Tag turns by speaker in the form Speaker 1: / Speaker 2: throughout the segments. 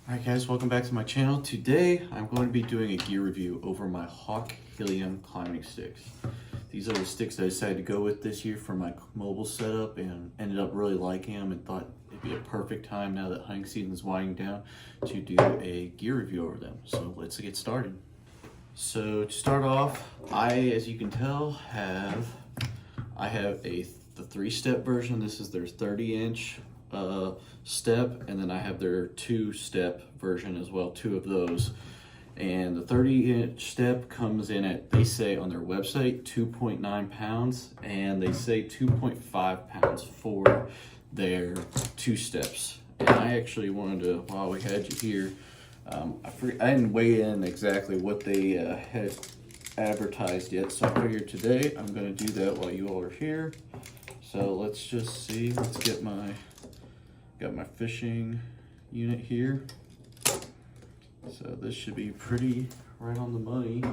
Speaker 1: Alright guys, welcome back to my channel. Today I'm going to be doing a gear review over my Hawk Helium climbing sticks. These are the sticks that I decided to go with this year for my mobile setup and ended up really liking them and thought it'd be a perfect time now that hunting season is winding down to do a gear review over them. So let's get started. So to start off, as you can tell, I have the 3-step version. This is their 30-inch step, and then I have their 2-step version as well, 2 of those. And the 30-inch step comes in at, they say on their website, 2.9 pounds, and they say 2.5 pounds for their 2 steps. And I actually wanted to, while we had you here, I didn't weigh in exactly what they had advertised yet, so I figured today I'm going to do that while you all are here. So let's just see. Let's get got my fishing unit here. So this should be pretty right on the money.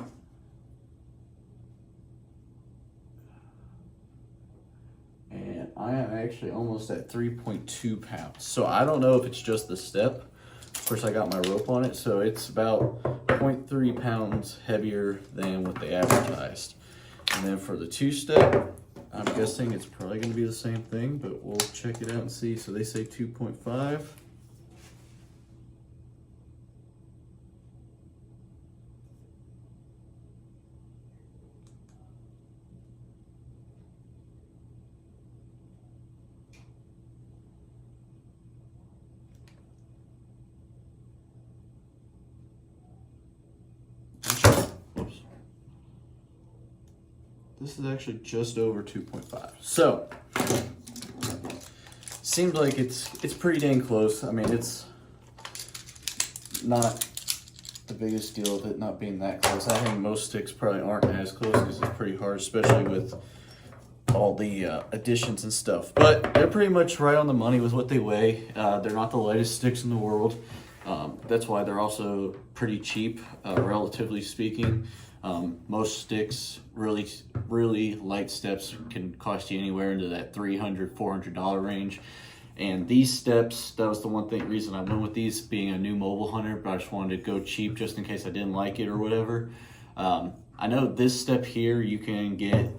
Speaker 1: And I am actually almost at 3.2 pounds. So I don't know if it's just the step. Of course, I got my rope on it, so it's about 0.3 pounds heavier than what they advertised. And then for the 2-step, I'm guessing it's probably going to be the same thing, but we'll check it out and see. So they say 2.5. Oops. This is actually just over 2.5. So seems like it's pretty dang close. I mean, it's not the biggest deal of it not being that close. I think most sticks probably aren't as close because it's pretty hard, especially with all the additions and stuff. But they're pretty much right on the money with what they weigh. They're not the lightest sticks in the world. That's why they're also pretty cheap, relatively speaking. Most sticks, really light steps, can cost you anywhere into that $300, $400 range. And these steps, that was the reason I went with these, being a new mobile hunter, but I just wanted to go cheap just in case I didn't like it or whatever. I know this step here you can get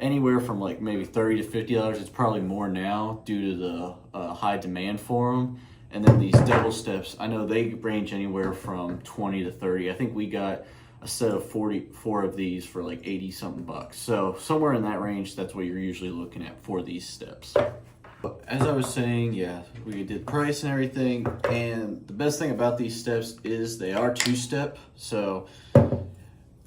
Speaker 1: anywhere from like maybe $30 to $50. It's probably more now due to the high demand for them. And then these double steps, I know they range anywhere from 20 to 30. I think we got a set of 44 of these for like 80 something bucks. So somewhere in that range, that's what you're usually looking at for these steps. But as I was saying, yeah, we did price and everything. And the best thing about these steps is they are 2-step. So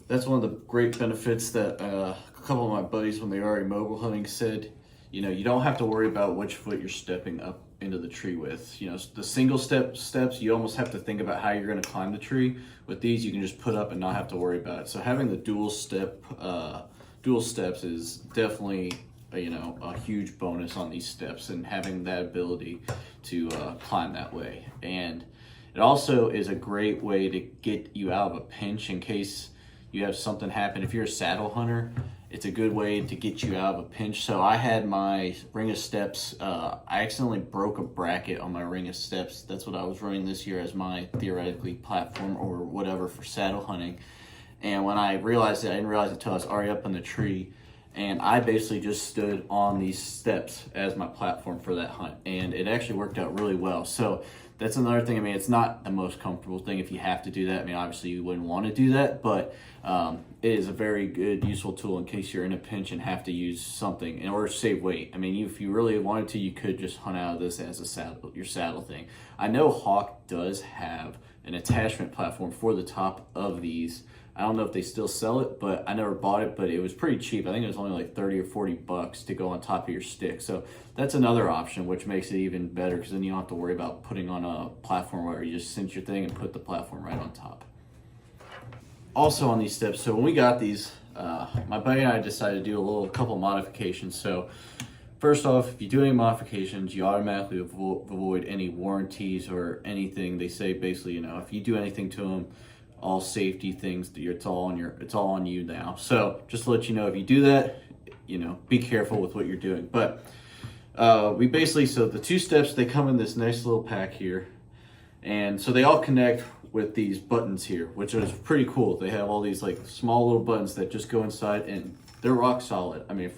Speaker 1: that's one of the great benefits that a couple of my buddies, when they were already mobile hunting, said, you know, you don't have to worry about which foot you're stepping up into the tree with. You know, the single steps, you almost have to think about how you're going to climb the tree. With these, you can just put up and not have to worry about it. So having the dual steps is definitely a huge bonus on these steps, and having that ability to climb that way. And it also is a great way to get you out of a pinch in case you have something happen. If you're a saddle hunter, it's a good way to get you out of a pinch. So I had my ring of steps. I accidentally broke a bracket on my ring of steps. That's what I was running this year as my theoretically platform or whatever for saddle hunting. And when I realized it, I didn't realize it until I was already up in the tree. And I basically just stood on these steps as my platform for that hunt. And it actually worked out really well. So that's another thing. I mean, it's not the most comfortable thing if you have to do that. I mean, obviously you wouldn't want to do that, but it is a very good, useful tool in case you're in a pinch and have to use something in order to save weight. I mean, if you really wanted to, you could just hunt out of this as your saddle thing. I know Hawk does have an attachment platform for the top of these. I don't know if they still sell it, but I never bought it, but it was pretty cheap. I think it was only like 30 or 40 bucks to go on top of your stick. So that's another option, which makes it even better, because then you don't have to worry about putting on a platform where you just cinch your thing and put the platform right on top. Also on these steps, so when we got these, my buddy and I decided to do a couple modifications. So first off, if you do any modifications, you automatically avoid any warranties or anything. They say basically, if you do anything to them, all safety things, it's all on you now. So just to let you know, if you do that, be careful with what you're doing. But we basically, so the 2 steps, they come in this nice little pack here. And so they all connect with these buttons here, which is pretty cool. They have all these like small little buttons that just go inside, and they're rock solid. I mean,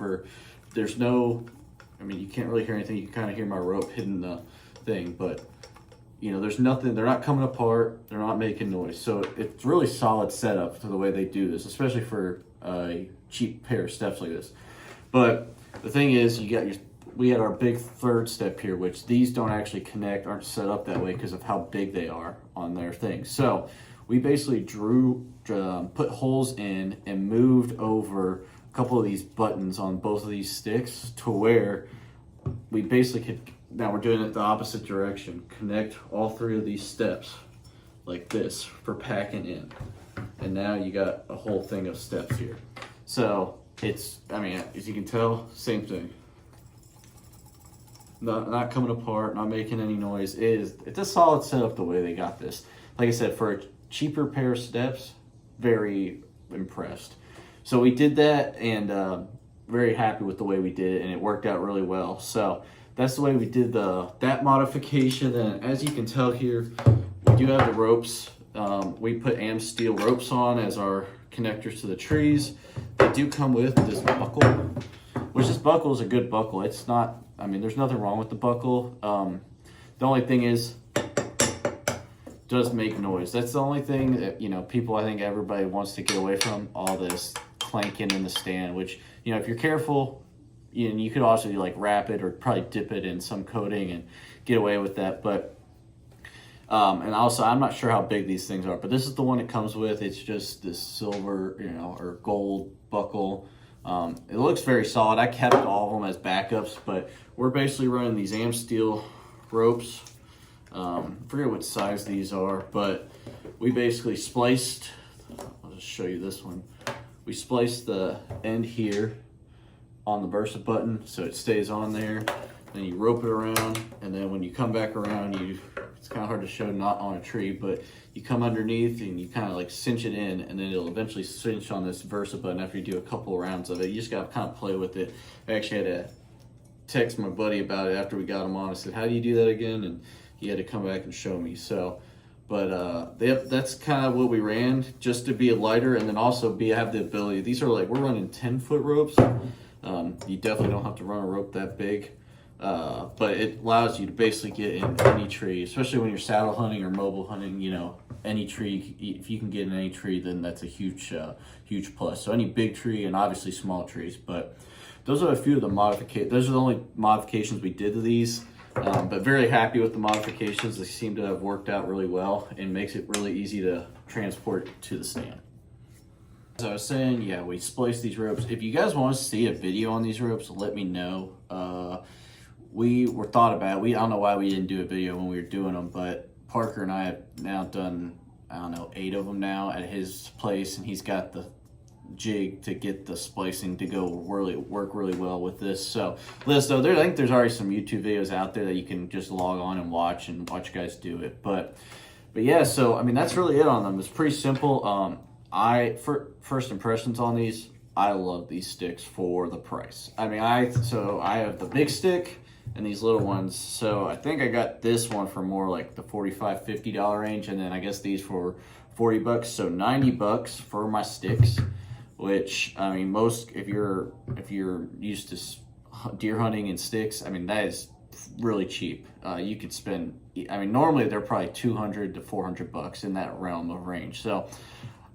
Speaker 1: there's no, I mean, you can't really hear anything. You can kind of hear my rope hitting the thing, but you know, there's nothing, they're not coming apart, they're not making noise. So it's really solid setup for the way they do this, especially for a cheap pair of steps like this. But the thing is, we had our big third step here, which these don't actually connect, aren't set up that way because of how big they are on their thing. So we basically put holes in and moved over a couple of these buttons on both of these sticks to where we basically could, now we're doing it the opposite direction, connect all 3 of these steps like this for packing in. And now you got a whole thing of steps here. So it's, I mean, as you can tell, same thing. Not coming apart, not making any noise. It's a solid setup the way they got this. Like I said, for a cheaper pair of steps, very impressed. So we did that, and very happy with the way we did it, and it worked out really well. So that's the way we did that modification. And as you can tell here, we do have the ropes. We put AM steel ropes on as our connectors to the trees. They do come with this buckle, which this buckle is a good buckle. It's not, I mean, there's nothing wrong with the buckle. The only thing is, does make noise. That's the only thing that, you know, people, I think everybody wants to get away from, all this clanking in the stand, which, you know, if you're careful, you could also like wrap it or probably dip it in some coating and get away with that. But and also, I'm not sure how big these things are, but this is the one it comes with. It's just this silver, you know, or gold buckle. It looks very solid. I kept all of them as backups, but we're basically running these AM steel ropes. I forget what size these are, but we basically spliced, I'll just show you this one. We spliced the end here on the bursa button so it stays on there. Then you rope it around, and then when you come back around, it's kind of hard to show not on a tree, but you come underneath and you kind of like cinch it in, and then it'll eventually cinch on this Versa button after you do a couple of rounds of it. You just got to kind of play with it. I actually had to text my buddy about it after we got him on. I said, how do you do that again? And he had to come back and show me. So, but that's kind of what we ran, just to be lighter, and then also have the ability. These are like, we're running 10-foot ropes. You definitely don't have to run a rope that big. But it allows you to basically get in any tree, especially when you're saddle hunting or mobile hunting. You know, any tree, if you can get in any tree, then that's a huge plus. So any big tree and obviously small trees. But those are a few of the modifications. Those are the only modifications we did to these. But very happy with the modifications. They seem to have worked out really well and makes it really easy to transport to the stand. As I was saying, yeah, we spliced these ropes. If you guys want to see a video on these ropes, let me know. We were thought about it. I don't know why we didn't do a video when we were doing them, but Parker and I have now done, I don't know, 8 of them now at his place, and he's got the jig to get the splicing to go work really well with this. So let us know. I think there's already some YouTube videos out there that you can just log on and watch guys do it. But yeah, so I mean, that's really it on them. It's pretty simple. First impressions on these, I love these sticks for the price. I mean, I have the big stick and these little ones. So I think I got this one for more like the $45, $50 range, and then I guess these for $40. So $90 for my sticks, which I mean, if you're used to deer hunting and sticks, I mean, that is really cheap. You could spend, I mean, normally they're probably $200 to $400 in that realm of range. So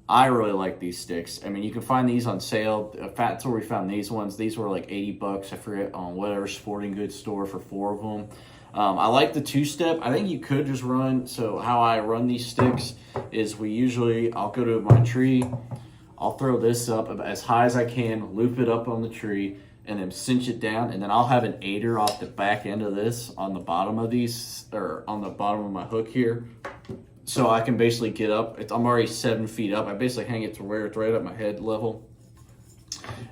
Speaker 1: I really like these sticks. I mean, you can find these on sale. That's where we found these ones. These were like $80, I forget, on whatever sporting goods store for 4 of them. I like the 2-step. I think you could just run, so how I run these sticks is I'll go to my tree, I'll throw this up as high as I can, loop it up on the tree, and then cinch it down, and then I'll have an aider off the back end of this on the bottom of these, or on the bottom of my hook here. So I can basically get up. I'm already 7 feet up. I basically hang it to where it's right at my head level.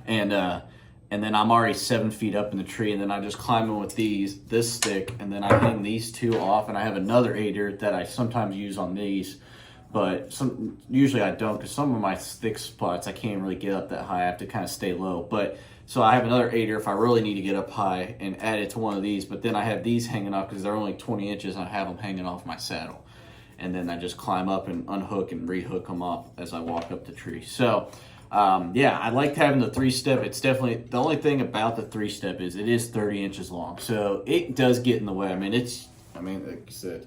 Speaker 1: And then I'm already 7 feet up in the tree, and then I just climb in with this stick, and then I hang these 2 off, and I have another aider that I sometimes use on these, but usually I don't, because some of my thick spots I can't really get up that high. I have to kind of stay low. But so I have another aider if I really need to get up high and add it to one of these, but then I have these hanging off because they're only 20 inches, and I have them hanging off my saddle. and then I just climb up and unhook and rehook them up as I walk up the tree. So yeah, I liked having the 3-step. It's definitely, the only thing about the 3-step is it is 30 inches long, so it does get in the way. I mean, like I said,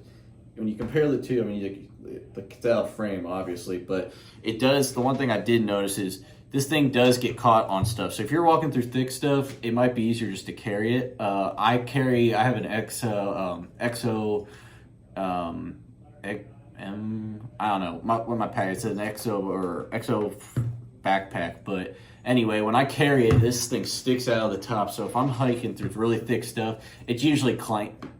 Speaker 1: when you compare the two, I mean, the Cattell frame, obviously, but it does, the one thing I did notice is this thing does get caught on stuff. So if you're walking through thick stuff, it might be easier just to carry it. I have an I don't know what my pack, it's an Exo backpack, but anyway, when I carry it, this thing sticks out of the top. So if I'm hiking through really thick stuff, it's usually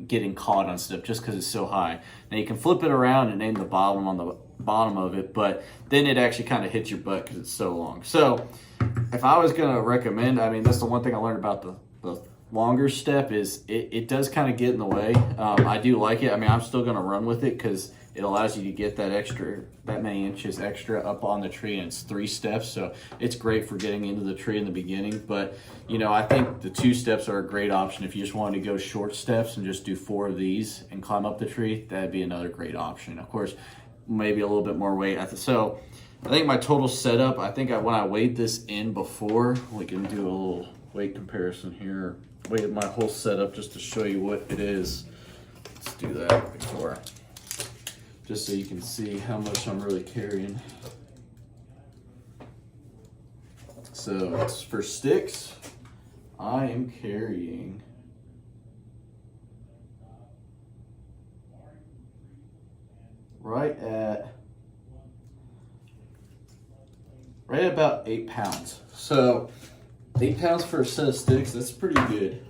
Speaker 1: getting caught on stuff just because it's so high. Now you can flip it around and aim the bottom on the bottom of it, but then it actually kind of hits your butt because it's so long. So if I was going to recommend, I mean, that's the one thing I learned about the longer step is it does kind of get in the way. I do like it. I mean, I'm still going to run with it because it allows you to get that many inches extra up on the tree, and it's 3 steps, so it's great for getting into the tree in the beginning. But you know, I think the 2 steps are a great option if you just wanted to go short steps and just do 4 of these and climb up the tree. That'd be another great option. Of course, maybe a little bit more weight. So I think my total setup, I think when I weighed this in before, we can do a little weight comparison here. Weighed my whole setup just to show you what it is. Let's do that before, just so you can see how much I'm really carrying. So it's for sticks, I am carrying right at about 8 pounds. So 8 pounds for a set of sticks, that's pretty good.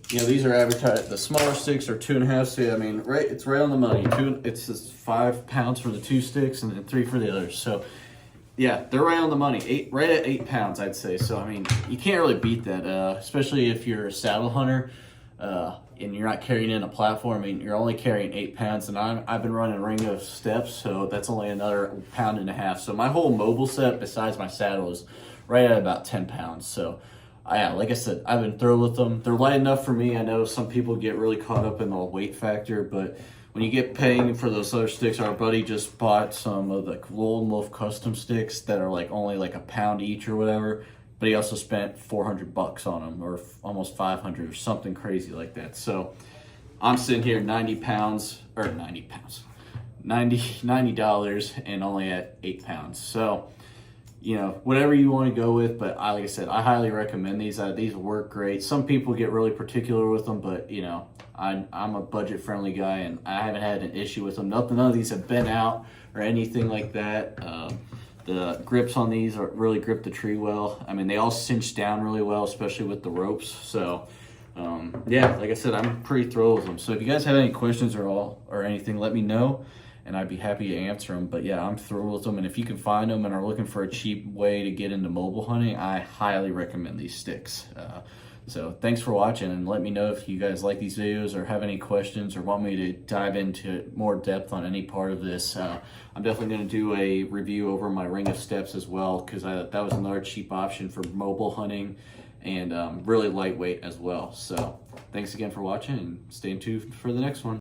Speaker 1: You know, these are advertised, the smaller sticks are 2.5, so I mean, it's right on the money. It's just 5 pounds for the 2 sticks and then 3 for the others. So yeah, they're right on the money. Right at 8 pounds, I'd say. So I mean, you can't really beat that, especially if you're a saddle hunter and you're not carrying in a platform. I mean, you're only carrying 8 pounds, and I've been running ring of steps, so that's only another 1.5 pounds. So my whole mobile set, besides my saddle, is right at about 10 pounds. So yeah, like I said, I've been thrilled with them. They're light enough for me. I know some people get really caught up in the weight factor, but when you get paying for those other sticks, our buddy just bought some of the Lone Wolf custom sticks that are like only like £1 pound each or whatever, but he also spent $400 on them, or almost 500 or something crazy like that. So I'm sitting here $90 and only at 8 pounds. So you know, whatever you want to go with, but like I said, I highly recommend these. These work great. Some people get really particular with them, but you know, I'm a budget-friendly guy, and I haven't had an issue with them. None of these have been out or anything like that. The grips on these really grip the tree well. I mean, they all cinch down really well, especially with the ropes. So yeah, like I said, I'm pretty thrilled with them. So if you guys have any questions or anything, let me know, and I'd be happy to answer them. But yeah, I'm thrilled with them, and if you can find them and are looking for a cheap way to get into mobile hunting, I highly recommend these sticks. So thanks for watching, and let me know if you guys like these videos or have any questions or want me to dive into more depth on any part of this. I'm definitely going to do a review over my ring of steps as well, because that was another cheap option for mobile hunting, and really lightweight as well. So thanks again for watching, and stay tuned for the next one.